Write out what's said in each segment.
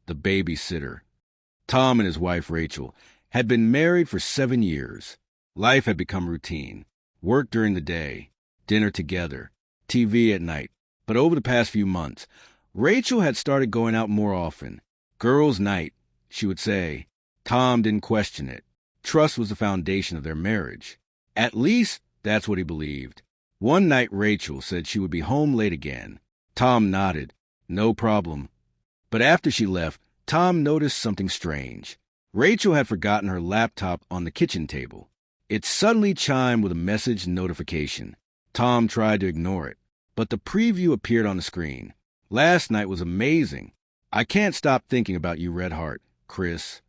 the babysitter. Tom and his wife, Rachel, had been married for 7 years. Life had become routine. Work during the day, dinner together, TV at night. But over the past few months, Rachel had started going out more often. Girls' night, she would say. Tom didn't question it. Trust was the foundation of their marriage. At least, that's what he believed. One night, Rachel said she would be home late again. Tom nodded. No problem. But after she left, Tom noticed something strange. Rachel had forgotten her laptop on the kitchen table. It suddenly chimed with a message notification. Tom tried to ignore it, but the preview appeared on the screen. Last night was amazing. I can't stop thinking about you, Red Heart, Chris.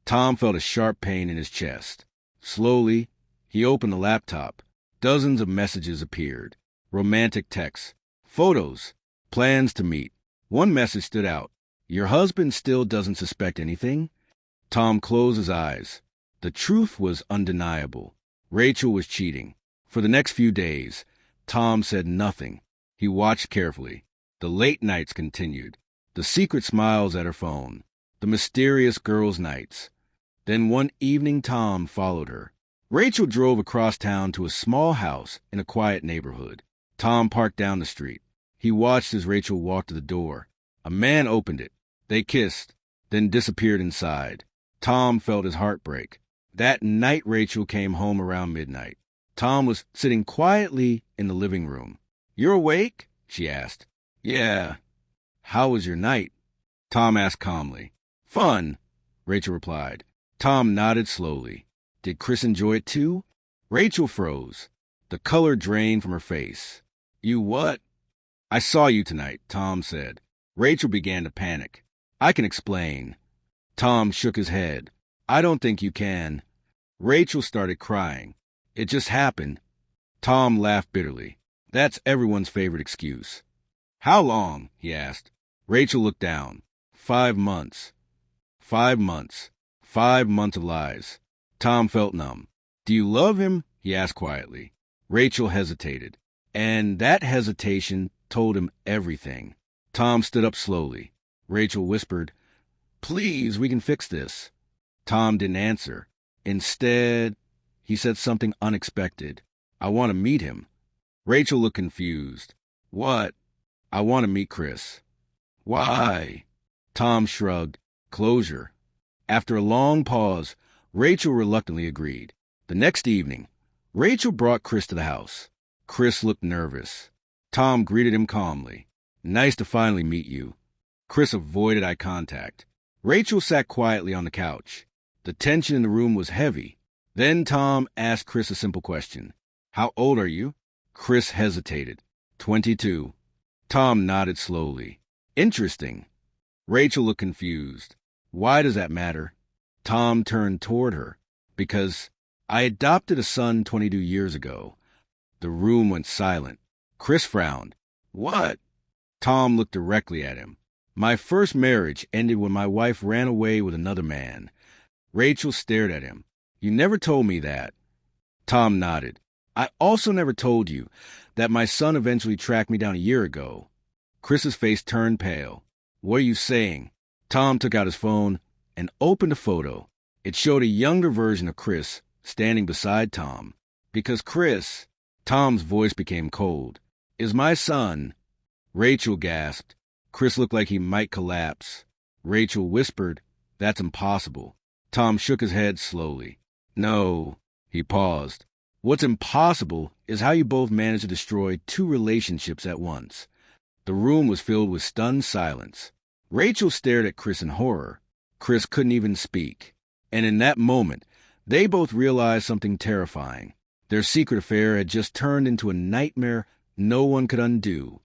Tom felt a sharp pain in his chest. Slowly, he opened the laptop. Dozens of messages appeared. Romantic texts, photos, plans to meet. One message stood out. Your husband still doesn't suspect anything? Tom closed his eyes. The truth was undeniable. Rachel was cheating. For the next few days, Tom said nothing. He watched carefully. The late nights continued. The secret smiles at her phone. The mysterious girls' nights. Then one evening, Tom followed her. Rachel drove across town to a small house in a quiet neighborhood. Tom parked down the street. He watched as Rachel walked to the door. A man opened it. They kissed, then disappeared inside. Tom felt his heart break. That night, Rachel came home around midnight. Tom was sitting quietly in the living room. "You're awake?" she asked. "Yeah." "How was your night?" Tom asked calmly. "Fun," Rachel replied. Tom nodded slowly. Did Chris enjoy it too? Rachel froze. The color drained from her face. "You what?" "I saw you tonight," Tom said. Rachel began to panic. "I can explain." Tom shook his head. "I don't think you can." Rachel started crying. "It just happened." Tom laughed bitterly. That's everyone's favorite excuse. "How long?" he asked. Rachel looked down. 5 months. 5 months. 5 months of lies. Tom felt numb. "Do you love him?" he asked quietly. Rachel hesitated. And that hesitation told him everything. Tom stood up slowly. Rachel whispered, "Please, we can fix this." Tom didn't answer. Instead, he said something unexpected. "I want to meet him." Rachel looked confused. "What?" "I want to meet Chris." "Why?" Tom shrugged. "Closure." After a long pause, Rachel reluctantly agreed. The next evening, Rachel brought Chris to the house. Chris looked nervous. Tom greeted him calmly. "Nice to finally meet you." Chris avoided eye contact. Rachel sat quietly on the couch. The tension in the room was heavy. Then Tom asked Chris a simple question. "How old are you?" Chris hesitated. 22. Tom nodded slowly. "Interesting." Rachel looked confused. "Why does that matter?" Tom turned toward her. "Because I adopted a son 22 years ago." The room went silent. Chris frowned. "What?" Tom looked directly at him. "My first marriage ended when my wife ran away with another man." Rachel stared at him. "You never told me that." Tom nodded. "I also never told you that my son eventually tracked me down a year ago." Chris's face turned pale. "What are you saying?" Tom took out his phone and opened a photo. It showed a younger version of Chris standing beside Tom. "Because Chris," Tom's voice became cold, "is my son." Rachel gasped. Chris looked like he might collapse. Rachel whispered, "That's impossible." Tom shook his head slowly. "No." He paused. "What's impossible is how you both managed to destroy 2 relationships at once." The room was filled with stunned silence. Rachel stared at Chris in horror. Chris couldn't even speak. And in that moment, they both realized something terrifying. Their secret affair had just turned into a nightmare no one could undo.